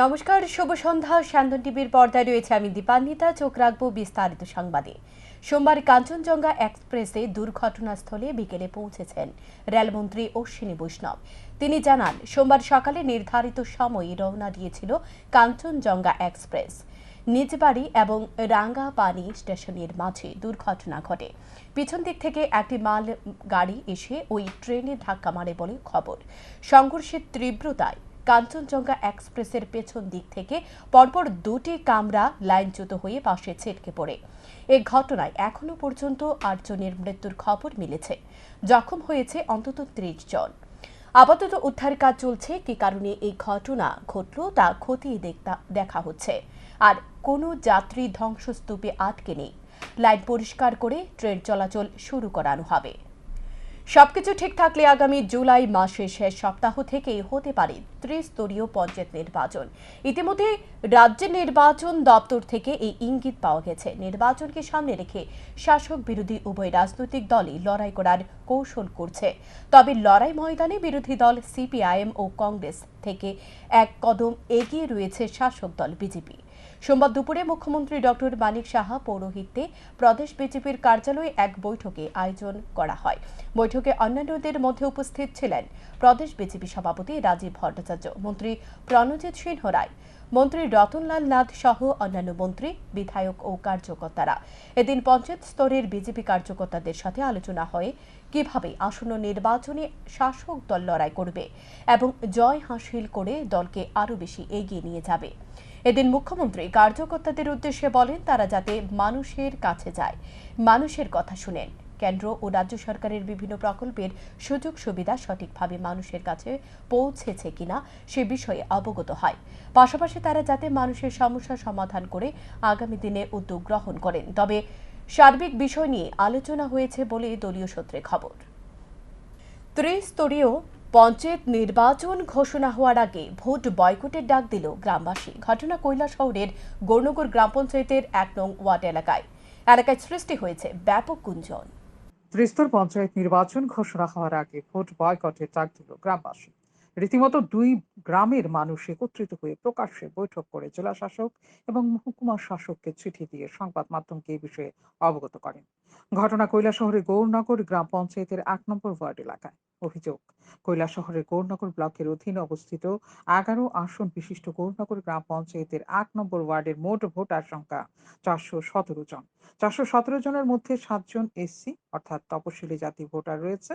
নমস্কার, শুভ সন্ধ্যা। স্যান্দন টিভির পর্দায় রয়েছে আমি দীপান্বিতা। চোখ রাখবো বিস্তারিত সংবাদে। সোমবার কাঞ্চনজঙ্ঘা এক্সপ্রেসে দুর্ঘটনাস্থলে বিকেলে পৌঁছেছেন রেলমন্ত্রী অশ্বিনী বৈষ্ণব। তিনি জানান, সোমবার সকালে নির্ধারিত সময়ে রওনা দিয়েছিল কাঞ্চনজঙ্ঘা এক্সপ্রেস। নিজ বাড়ি এবং রাঙ্গাপানি স্টেশনের মাঝে দুর্ঘটনা ঘটে। পিছন দিক থেকে একটি মাল গাড়ি এসে ওই ট্রেনে ধাক্কা মারে বলে খবর। সংঘর্ষের তীব্রতায় কাঞ্চনজঙ্ঘা এক্সপ্রেসের পেছন দিক থেকে পরপর দুটি কামরা লাইনচ্যুত হয়ে পাশে ছিটকে পড়ে। এ ঘটনায় এখনো পর্যন্ত ৮ জনের মৃত্যুর খবর মিলেছে। জখম হয়েছে অন্তত ৩০ জন। আপাতত উদ্ধার কাজ চলছে। কি কারণে এই ঘটনা ঘটল তা খতিয়ে দেখা হচ্ছে। আর কোনো যাত্রী ধ্বংসস্তূপে আটকে নেই। লাইন পরিষ্কার করে ট্রেন চলাচল শুরু করানো হবে। সবকিছু ঠিক থাকলে আগামী জুলাই মাসের শেষ সপ্তাহ থেকেই হতে পারে ত্রিস্তরীয় পঞ্চায়েত নির্বাচন। ইতিমধ্যে রাজ্যের নির্বাচন দপ্তর থেকে এই ইঙ্গিত পাওয়া গেছে। নির্বাচনকে সামনে রেখে শাসক বিরোধী উভয় রাজনৈতিক দলই লড়াই করার কৌশল করছে। তবে লড়াই ময়দানে বিরোধী দল সিপিআইএম ও কংগ্রেস থেকে এক কদম এগিয়ে রয়েছে শাসক দল বিজেপি। সোমবার দুপুরে মুখ্যমন্ত্রী ডক্টর মানিক সাহা পৌরোহিত্যে প্রদেশ বিজেপির কার্যালয়ে এক বৈঠকে আয়োজন করা হয়। বৈঠকে অন্যান্যদের মধ্যে উপস্থিত ছিলেন প্রদেশ বিজেপি সভাপতি রাজীব ভট্টাচার্য, মন্ত্রী প্রণজিৎ সিংহ রায়, মন্ত্রী রতনলাল নাথ সহ অন্যান্য মন্ত্রী, বিধায়ক ও কার্যকর্তারা। এদিন পঞ্চায়েত স্তরের বিজেপি কার্যকর্তাদের সাথে আলোচনা হয় কিভাবে আসন্ন নির্বাচনে শাসক দল লড়াই করবে এবং জয় হাসিল করে দলকে আরও বেশি এগিয়ে নিয়ে যাবে। এদিন মুখ্যমন্ত্রী কার্যকর্তাদের উদ্দেশ্যে বলেন, তারা যাতে মানুষের কাছে যায়, মানুষের কথা শুনেন, কেন্দ্র ও রাজ্য সরকারের বিভিন্ন প্রকল্পের সুযোগ সুবিধা সঠিকভাবে মানুষের কাছে পৌঁছেছে কিনা সে বিষয়ে অবগত হয়। পাশাপাশি তারা যাতে মানুষের সমস্যা সমাধান করে আগামী দিনে উদ্যোগ গ্রহণ করেন। তবে সার্বিক বিষয় নিয়ে আলোচনা হয়েছে বলে দলীয় সূত্রে খবর। ত্রিস্তরীয় পঞ্চায়েত নির্বাচন ঘোষণা হওয়ার আগে ভোট বয়কটের ডাক দিল গ্রামবাসী। ঘটনা কৈলাসহরের গৌরনগর গ্রাম পঞ্চায়েতের ১ নং ওয়ার্ড এলাকায় সৃষ্টি হয়েছে ব্যাপক গুঞ্জন। ত্রিস্তর পঞ্চায়েত নির্বাচন ঘোষণা হওয়ার আগে ভোট বয়কটের ডাক দিল গ্রামবাসী। রীতিমতো দুই গ্রামের মানুষ একত্রিত হয়ে প্রকাশ্যে বৈঠক করে জেলা শাসক এবং মহকুমা শাসককে চিঠি দিয়ে সংবাদ মাধ্যমকে এই বিষয়ে অবগত করেন। ঘটনা কৈলাসহরের গৌরনগর গ্রাম পঞ্চায়েতের ১ নম্বর ওয়ার্ড এলাকায়। অভিযোগ, কৈলাসহরের গৌরনগর ব্লকের অধীনে অবস্থিত ১১ আসন বিশিষ্ট গৌরনগর গ্রাম পঞ্চায়েতের ১ নম্বর ওয়ার্ডের মোট ভোটার সংখ্যা ৪১৭ জন। ৪১৭ জনের মধ্যে ৭ জন এসসি অর্থাৎ তপশিলি জাতি ভোটার রয়েছে,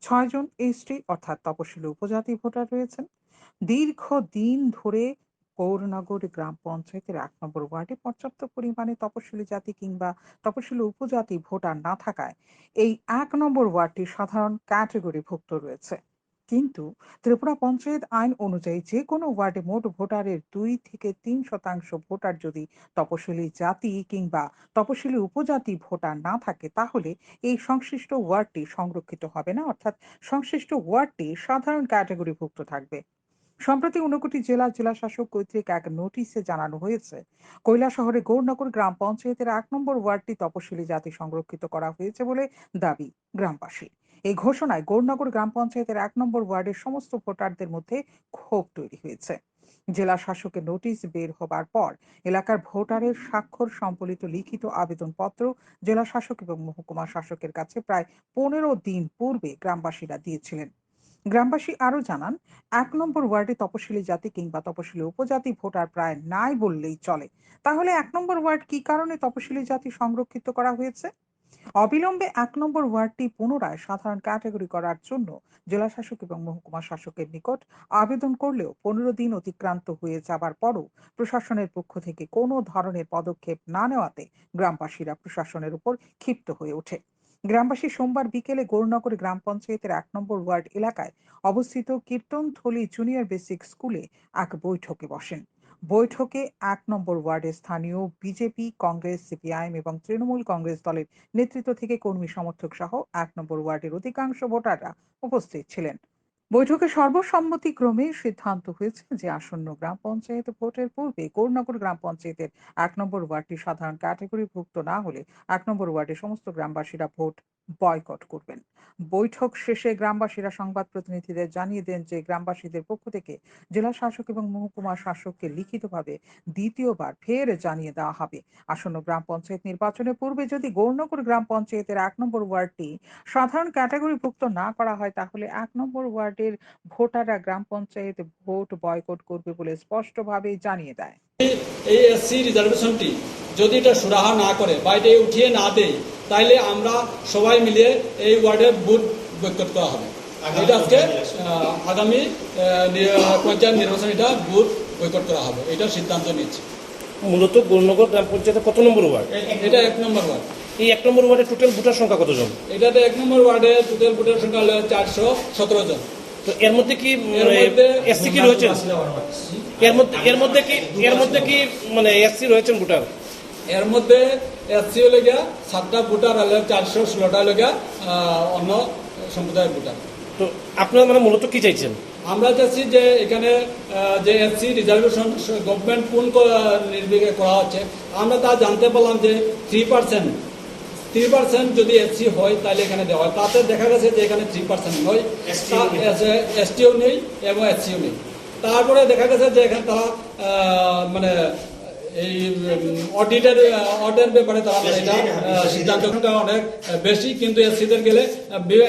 ৬ জন এসটি অর্থাৎ তপশিলি উপজাতি ভোটার রয়েছেন। দীর্ঘদিন ধরে গৌরনগর গ্রাম পঞ্চায়েতের ১ নম্বর ওয়ার্ডে পর্যাপ্ত পরিমাণে তপশিলি জাতি কিংবা তপশিলি উপজাতি ভোটার না থাকায় এই ১ নম্বর ওয়ার্ডটি সাধারণ ক্যাটেগরিভুক্ত রয়েছে। কিন্তু ত্রিপুরা পঞ্চায়েত আইন অনুযায়ী যে কোনো ওয়ার্ডে মোট ভোটারের ২ থেকে ৩% ভোটার যদি তপশিলি জাতি কিংবা তপশিলি উপজাতি ভোটার না থাকে, তাহলে এই সংশ্লিষ্ট ওয়ার্ডটি সংরক্ষিত হবে না, অর্থাৎ সংশ্লিষ্ট ওয়ার্ডটি সাধারণ ক্যাটেগরিভুক্ত থাকবে। সম্প্রতি ঊনকোটি জেলা শাসক কর্তৃক এক নোটিশে জানানো হয়েছে, কৈলাসহরে গৌরনগর গ্রাম পঞ্চায়েতের ১ নম্বর ওয়ার্ডটি তপশিলি জাতি সংরক্ষিত করা হয়েছে বলে দাবি গ্রামবাসী। এই ঘোষণায় গৌরনগর গ্রাম পঞ্চায়েতের ১ নম্বর ওয়ার্ডের সমস্ত ভোটারদের মধ্যে ক্ষোভ তৈরি হয়েছে। জেলা শাসকের নোটিশ বের হবার পর এলাকার ভোটারের স্বাক্ষর সম্বলিত লিখিত আবেদনপত্র জেলা শাসক এবং মহকুমা শাসকের কাছে প্রায় ১৫ দিন পূর্বে গ্রামবাসীরা দিয়েছিলেন। গ্রামবাসী আরো জানান, ১ নম্বর ওয়ার্ডে তপশিলি জাতি কিংবা তপশিলি উপজাতি ভোটার প্রায় নাই বললেই চলে। তাহলে ১ নম্বর ওয়ার্ড কি কারণে তপশিলি জাতি সংরক্ষিত করা হয়েছে? অবিলম্বে ১ নম্বর ওয়ার্ডটি পুনরায় সাধারণ ক্যাটেগরি করার জন্য জেলাশাসক এবং মহকুমা শাসকের নিকট আবেদন করলেও ১৫ দিন অতিক্রান্ত হয়ে যাবার পরও প্রশাসনের পক্ষ থেকে কোনো ধরনের পদক্ষেপ না নেওয়াতে গ্রামবাসীরা প্রশাসনের উপর ক্ষিপ্ত হয়ে ওঠে। গ্রামবাসী সোমবার বিকেলে গৌরনগর গ্রাম পঞ্চায়েতের ১ নম্বর ওয়ার্ড এলাকায় অবস্থিত কীর্তনথলি জুনিয়র বেসিক স্কুলে এক বৈঠকে বসেন। বৈঠকে ১ নম্বর ওয়ার্ডের স্থানীয় বিজেপি, কংগ্রেস, সিপিআইএম এবং তৃণমূল কংগ্রেস দলের নেতৃত্ব থেকে কর্মী সমর্থক সহ ১ নম্বর ওয়ার্ডের অধিকাংশ ভোটাররা উপস্থিত ছিলেন। বৈঠকে সর্বসম্মতিক্রমে সিদ্ধান্ত হয়েছে যে আসন্ন গ্রাম পঞ্চায়েত ভোটের পূর্বে গৌরনগর গ্রাম পঞ্চায়েতের ১ নম্বর ওয়ার্ডটি সাধারণ ক্যাটেগরিভুক্ত না হলে ১ নম্বর ওয়ার্ডের সমস্ত গ্রামবাসীরা ভোট বয়কট করবেন। বৈঠক শেষে গ্রামবাসীরা সংবাদ প্রতিনিধিদের জানিয়ে দেন যে গ্রামবাসীদের পক্ষ থেকে জেলা শাসক এবং মহকুমা শাসককে লিখিতভাবে দ্বিতীয়বার ফের জানিয়ে দেওয়া হবে। আসন্ন গ্রাম পঞ্চায়েত নির্বাচনের পূর্বে যদি গৌরনগর গ্রাম পঞ্চায়েতের ১ নম্বর ওয়ার্ডটি সাধারণ ক্যাটাগরিভুক্ত না করা হয়, তাহলে ১ নম্বর ওয়ার্ডের ভোটাররা গ্রাম পঞ্চায়েত ভোট বয়কট করবে বলে স্পষ্টভাবেই জানিয়ে দেয়। এই এসসি রিজার্ভেশনটি যদি এটা সুরাহা না করে বা এটা উঠিয়ে না দেয়, তাইলে আমরা সবাই মিলে এই ওয়ার্ডে বুথ বয়কট করা হবে। এটা আজকে আগামী পঞ্চায়েত নির্বাচন এটা বুথ বয়কট করা হবে, এটা সিদ্ধান্ত নিচ্ছে। মূলত গৌরনগর গ্রাম পঞ্চায়েতের কত নম্বর ওয়ার্ড? এটা ১ নম্বর ওয়ার্ড। এই ১ নম্বর ওয়ার্ডে টোটাল ভোটার সংখ্যা কতজন? এটাতে ১ নম্বর ওয়ার্ডে টোটাল ভোটার সংখ্যা হলো ৪১৭ জন। তো এর মধ্যে কি এসসি কি রয়েছেন? এর মধ্যে কি মানে এসসি রয়েছেন ভোটার? এর মধ্যে এসসি হলে গিয়া 7টা ভোটার, হলে 416টা হলে গিয়া অন্য সম্প্রদায়ের ভোটার। তো আপনারা মানে মূলত কি চাইছেন? আমরা চাচ্ছি যে এখানে যে এসসি রিজার্ভেশন গভর্নমেন্ট কোন নির্বিঘ্নে করা হচ্ছে, আমরা তা জানতে পারলাম যে 3% যদি এসসি হয় তাহলে এখানে দেওয়া হয়। তাতে দেখা গেছে যে এখানে 3% নয়, এসটিও নেই এবং এসসিও নেই। তারপরে দেখা গেছে যে এখানে তারা মানে এই অর্ডার ব্যাপারে তারা এটা সিদ্ধান্তটা অনেক বেশি, কিন্তু এসসিদের গেলে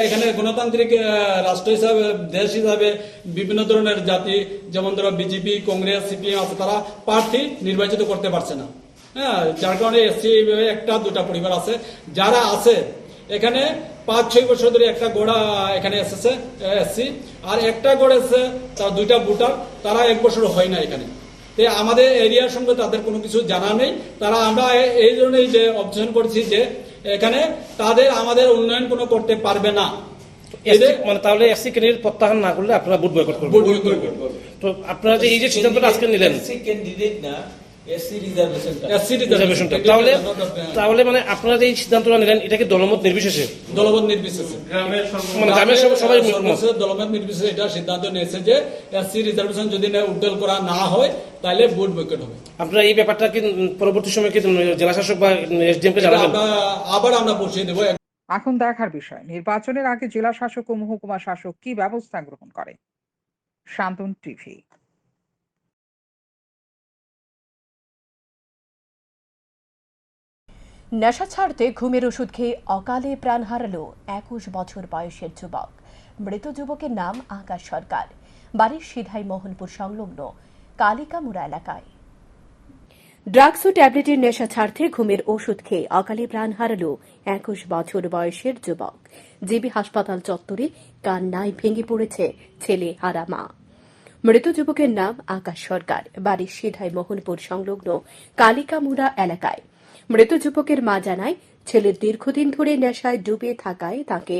এখানে গণতান্ত্রিক রাষ্ট্র হিসাবে, দেশ হিসাবে বিভিন্ন ধরনের জাতি, যেমন ধরো বিজেপি, কংগ্রেস, সিপিএম আছে, তারা প্রার্থী নির্বাচিত করতে পারছে না। হ্যাঁ, যার কারণে এসসি একটা দুটা পরিবার আছে যারা আছে এখানে ৫-৬ বছর ধরে একটা গোড়া এখানে এসেছে এসসি, আর একটা গড় এসেছে তার 2টা ভোটার, তারা 1 বছর হয় না এখানে। তো আমাদের এরিয়ার সঙ্গে তাদের কোনো কিছু জানা নেই। তারা আমরা এই জন্যই যে অবজেকশন করছি যে এখানে তাদের আমাদের উন্নয়ন কোনো করতে পারবে না। মানে তাহলে এসসি ক্যান্ডিডেট প্রত্যাহার না করলে আপনারা ভোট বয়কট করবেন? তো আপনারা যে এই যে সিদ্ধান্তটা আজকে নিলেন, এসসি ক্যান্ডিডেট না, এসসি রিজার্ভেশনটা, রিজার্ভেশনটা, তাহলে মানে আপনারা যে এই সিদ্ধান্তটা নিলেন এটা কি দলমত নির্বিশেষে? দলমত নির্বিশেষে, মানে গ্রামের সবাই দলমত নির্বিশেষে এটা সিদ্ধান্ত নিয়েছে যে এসসি রিজার্ভেশন যদি উদ্যোগ করা না হয় তাহলে ভোট বয়কট হবে। আপনারা এই ব্যাপারটা কি পরবর্তী সময় কি জেলা শাসক বা এসডিএম কে জানাবেন? আবার আমরা পৌঁছে দেবো। এখন দেখার বিষয় নির্বাচনের আগে জেলা শাসক ও মহকুমা শাসক কি ব্যবস্থা গ্রহণ করে। শান্তন টিভি। নেশা ছাড়তে ঘুমের ওষুধ খেয়ে অকালে প্রাণ হারালো ২১ বছর বয়সের যুবক। মৃত যুবকের নাম আকাশ সরকার, বাড়ির সিধাই মোহনপুর সংলগ্ন কালিকামুড়া এলাকায়। ড্রাগস ও ট্যাবলেটের নেশা ছাড়তে ঘুমের ওষুধ খেয়ে অকালে প্রাণ হারালো ২১ বছর বয়সের যুবক। জিবি হাসপাতাল চত্বরে কান্নায় ভেঙে পড়েছে ছেলে হারা মা। মৃত যুবকের নাম আকাশ সরকার, বাড়ির সিধাই মোহনপুর সংলগ্ন কালিকামুড়া এলাকায়। মৃত যুবকের মা জানায়, ছেলের দীর্ঘদিন ধরে নেশায় ডুবে থাকায় তাকে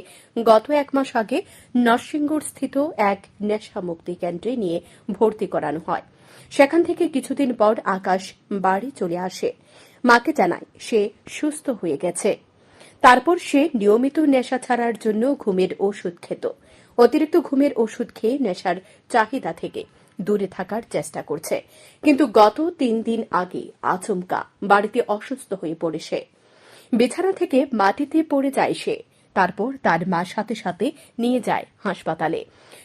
গত ১ মাস আগে নরসিংগড় স্থিত এক নেশা মুক্তি কেন্দ্রে নিয়ে ভর্তি করানো হয়। সেখান থেকে কিছুদিন পর আকাশ বাড়ি চলে আসে। মাকে জানায় সে সুস্থ হয়ে গেছে। তারপর সে নিয়মিত নেশা ছাড়ার জন্য ঘুমের ওষুধ খেত। অতিরিক্ত ঘুমের ওষুধ খেয়ে নেশার চাহিদা থেকে দূরে থাকার চেষ্টা করছে, কিন্তু গত ৩ দিন আগে আচমকা বাড়িতে অসুস্থ হয়ে পড়ে সে। বিছানা থেকে মাটিতে পড়ে যায় সে। তারপর তার মা সাথে সাথে নিয়ে যায় হাসপাতালে।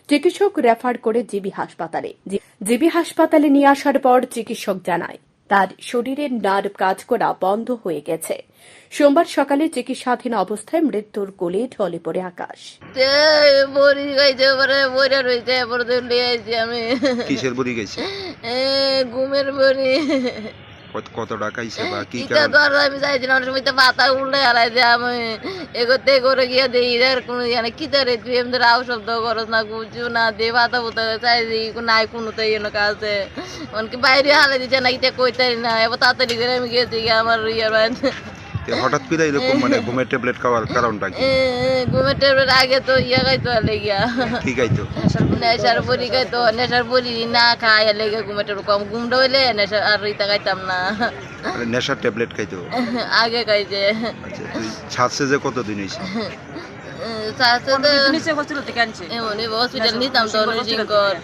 চিকিৎসক রেফার করে জিবি হাসপাতালে নিয়ে আসার পর চিকিৎসক জানায় তার শরীরের নার্ভ কাজ করা বন্ধ হয়ে গেছে। সোমবার সকালে চিকিৎসাধীন অবস্থায় মৃত্যুর কোলে ঢলে পড়ে আকাশ। কিসের বড়ি গেছে? ঘুমের বড়ি। কত টাকা আইছে বা কি ইটা তো আর আমি যাইছিলাম অনেক সময় মাথা উল্টে হারাই যে আমি এগোতে করে গিয়ে দেই এর কোনো জানে কি ধরে তুই এমনি রাও শব্দ করস না কিছু না দে মাথা বুতা চাই দিই নাই কোনোতে এনে কাছে অনেক বাইরে হালে দিচ্ছে না এটা কইতারি না এবার তাড়াতাড়ি করে আমি গেছি আমার ইয়ার হঠাৎ করে এরকম মানে ঘুমের ট্যাবলেট খাওয়ার কারণটা কি? ঘুমের ট্যাবলেট আগে তো ইয়া খাইতো লেগিয়া কি খাইতো? নেশার বড়ি খাইতো, নেশার বড়ি না খাই লেগে ঘুমের ট্যাবলেট কম ঘুমটা হইলে নেশা আর ইটা খাইতাম না। নেশার ট্যাবলেট খাইতো আগে খাইছে। আচ্ছা, তুই ছাড়ছে যে কতদিন হইছে? হসপিটাল নিতাম তো নরসিংগড়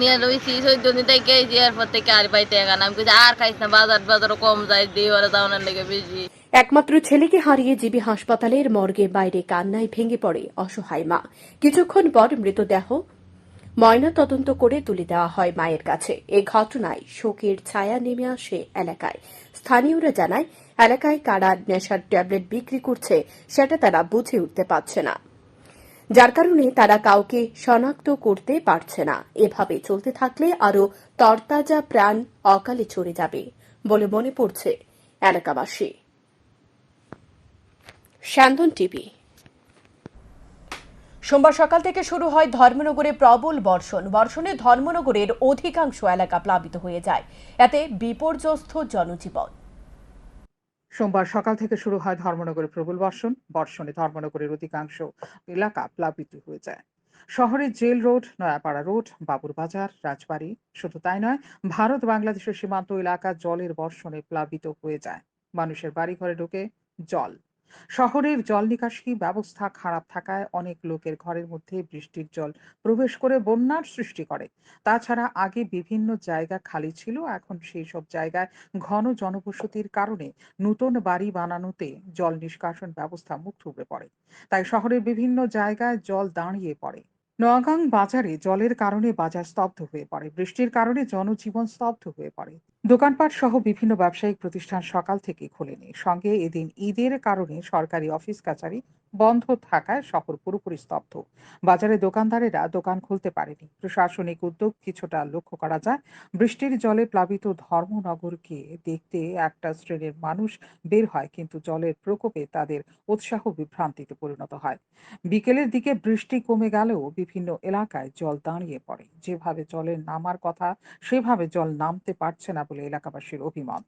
নিয়ে রয়েছি 14 দিন থেকে এরপর থেকে আর পাইতে আমি আর খাইছ না, বাজার কম যাই দিয়ে ওরা যাওয়ার লেগে বেশি। একমাত্র ছেলেকে হারিয়ে জিবি হাসপাতালের মর্গের বাইরে কান্নায় ভেঙে পড়ে অসহায় মা। কিছুক্ষণ পর মৃতদেহ ময়না তদন্ত করে তুলে দেওয়া হয় মায়ের কাছে। এ ঘটনায় শোকের ছায়া নেমে আসে এলাকায়। স্থানীয়রা জানায়, এলাকায় কারা নেশার ট্যাবলেট বিক্রি করছে সেটা তারা বুঝে উঠতে পারছে না, যার কারণে তারা কাউকে শনাক্ত করতে পারছে না। এভাবে চলতে থাকলে আরও তরতাজা প্রাণ অকালে চলে যাবে বলে মনে পড়ছে এলাকাবাসী। স্যান্দন টিভি। সোমবার সকাল থেকে শুরু হয় ধর্মনগরে প্রবল বর্ষণে ধর্মনগরের অধিকাংশ এলাকা প্লাবিত হয়ে যায়। এতে বিপর্যস্ত জনজীবন। সোমবার সকাল থেকে শুরু হয় ধর্মনগরে প্রবল বর্ষণে ধর্মনগরের অধিকাংশ এলাকা প্লাবিত হয়ে যায়। শহরের জেল রোড, নয়াপাড়া রোড, বাবুর বাজার, রাজবাড়ি, শুধু তাই নয়, ভারত বাংলাদেশের সীমান্ত এলাকা জলের বর্ষণে প্লাবিত হয়ে যায়। মানুষের বাড়িঘরে ঢোকে জল। শহরের জল নিকাশি ব্যবস্থা খারাপ থাকায় অনেক লোকের ঘরের মধ্যে বৃষ্টির জল প্রবেশ করে বন্যার সৃষ্টি করে। তাছাড়া আগে বিভিন্ন জায়গা খালি ছিল, এখন সেই সব জায়গায় ঘন জনবসতির কারণে নতুন বাড়ি বানানোতে জল নিষ্কাশন ব্যবস্থা মুখ থুবড়ে পড়ে। তাই শহরের বিভিন্ন জায়গায় জল দাঁড়িয়ে পড়ে। নোয়াগাং বাজারে জলের কারণে বাজার স্তব্ধ হয়ে পড়ে। বৃষ্টির কারণে জনজীবন স্তব্ধ হয়ে পড়ে। দোকানপাট সহ বিভিন্ন ব্যবসায়িক প্রতিষ্ঠান সকাল থেকে খোলেনি। সঙ্গে এদিন ঈদের কারণে সরকারি অফিস কাছারি বন্ধ থাকায় শহর পুরোপুরি স্তব্ধ। বাজারে দোকানদারেরা দোকান খুলতে পারেনি। প্রশাসনিক উদ্যোগ কিছুটা লক্ষ্য করা যায়। বৃষ্টির জলে প্লাবিত ধর্মনগরকে দেখতে একটা শ্রেণীর মানুষ বের হয়, কিন্তু জলের প্রকোপে তাদের উৎসাহ বিভ্রান্তিতে পরিণত হয়। বিকেলের দিকে বৃষ্টি কমে গেলেও বিভিন্ন এলাকায় জল দাঁড়িয়ে পড়ে। যেভাবে জলের নামার কথা সেভাবে জল নামতে পারছে না বলে এলাকাবাসীর অভিমত।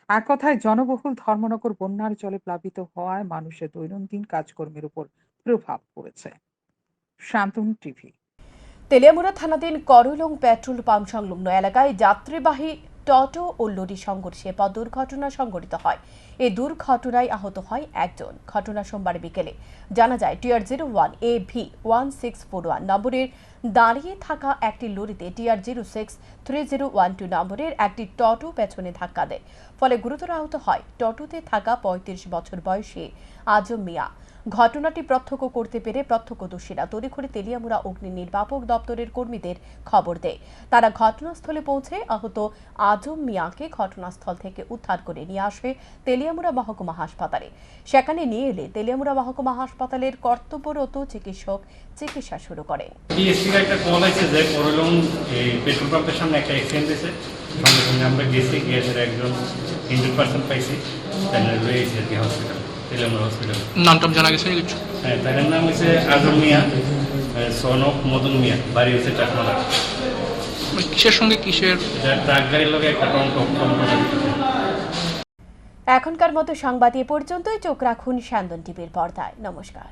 এক কথায় জনবহুল ধর্মনগর বন্যার জলে প্লাবিত হওয়ায় মানুষের দৈনন্দিন কাজকর্মের উপর প্রভাব পড়েছে। শান্তন টিভি। তেলিয়ামুড়া থানাধীন করলং পেট্রোল পাম্প সংলগ্ন এলাকায় যাত্রীবাহী টোটো ও লরি সংঘর্ষে পথ দুর্ঘটনা সংঘটিত হয়। এই দুর্ঘটনায় আহত হয় একজন। ঘটনা সোমবার বিকেলে। জানা যায়, TR01 AV 1641 নম্বরের দাঁড়িয়ে থাকা একটি লরিতে TR06 3012 নম্বরের একটি টোটো পেছনে ধাক্কা দেয়। ফলে গুরুতর আহত হয় টোটোতে থাকা 35 বছর বয়সী আজম মিয়া। ঘটনাটি প্রত্যক্ষ করতে পেরে প্রত্যক্ষদর্শীরা তড়িঘড়ি তেলিয়ামুড়া অগ্নি নির্বাপক দপ্তরের কর্মীদের খবর দেয়। তারা ঘটনাস্থলে পৌঁছে আহত আজম মিয়াকে ঘটনাস্থল থেকে উদ্ধার করে নিয়ে আসে তেলিয়ামুড়া মহকুমা হাসপাতালে। সেখানে নিয়ে এলে তেলিয়ামুড়া মহকুমা হাসপাতালের কর্তব্যরত চিকিৎসক চিকিৎসা শুরু করেন। একটা কল আছে যে করলং পেট্রোল পাম্পের সামনে একটা অ্যাক্সিডেন্ট হয়েছে। সঙ্গে সঙ্গে আমরা গেছি, গিয়ে একজন ইনজুর্ড পার্সন পাইছি, রয়েছে আর কি হসপিটাল, তেলিয়ামুড়া হসপিটাল। নামটাম জানা গেছে কিছু? হ্যাঁ, তার নাম হচ্ছে আজম মিয়া, সন অফ মদন মিয়া, বাড়ি হচ্ছে চাকমালা। কিসের সঙ্গে কিসের? ট্রাক গাড়ির লোক একটা টমটম। এখনকার মতো সংবাদ এ পর্যন্তই। চোখ রাখুন স্যান্দন টিভির পর্দায়। নমস্কার।